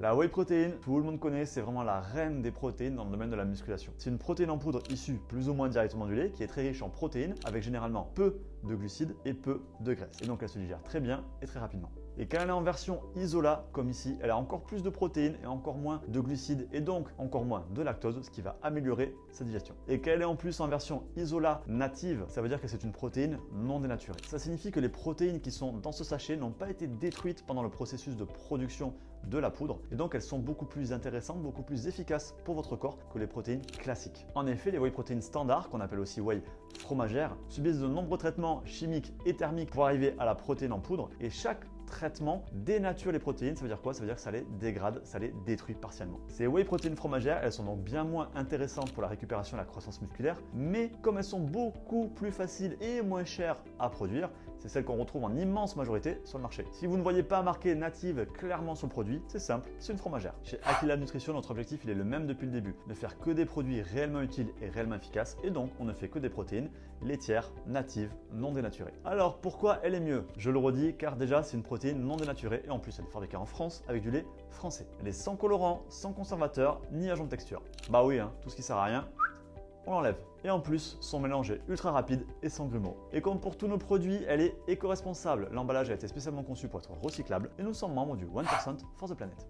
La whey protein, tout le monde connaît, c'est vraiment la reine des protéines dans le domaine de la musculation. C'est une protéine en poudre issue plus ou moins directement du lait qui est très riche en protéines avec généralement peu de glucides et peu de graisse. Et donc elle se digère très bien et très rapidement. Et quand elle est en version isolat, comme ici, elle a encore plus de protéines et encore moins de glucides et donc encore moins de lactose, ce qui va améliorer sa digestion. Et quand elle est en plus en version isolat native, ça veut dire que c'est une protéine non dénaturée. Ça signifie que les protéines qui sont dans ce sachet n'ont pas été détruites pendant le processus de production de la poudre et donc elles sont beaucoup plus intéressantes, beaucoup plus efficaces pour votre corps que les protéines classiques. En effet, les whey protéines standards, qu'on appelle aussi whey fromagères, subissent de nombreux traitements chimiques et thermiques pour arriver à la protéine en poudre et chaque traitement dénature les protéines. Ça veut dire quoi? Ça veut dire que ça les dégrade, ça les détruit partiellement. Ces whey protéines fromagères, elles sont donc bien moins intéressantes pour la récupération et la croissance musculaire, mais comme elles sont beaucoup plus faciles et moins chères à produire, c'est celles qu'on retrouve en immense majorité sur le marché. Si vous ne voyez pas marqué native clairement sur le produit, c'est simple, c'est une fromagère. Chez Aquila Nutrition, notre objectif il est le même depuis le début, ne faire que des produits réellement utiles et réellement efficaces, et donc on ne fait que des protéines laitières, natives, non dénaturées. Alors pourquoi elle est mieux? Je le redis car déjà c'est une protéine non dénaturée et en plus elle est fabriquée en France avec du lait français. Elle est sans colorant, sans conservateur, ni agent de texture. Bah oui, tout ce qui sert à rien, on l'enlève. Et en plus, son mélange est ultra rapide et sans grumeaux. Et comme pour tous nos produits, elle est éco-responsable. L'emballage a été spécialement conçu pour être recyclable et nous sommes membres du 1% for the Planet.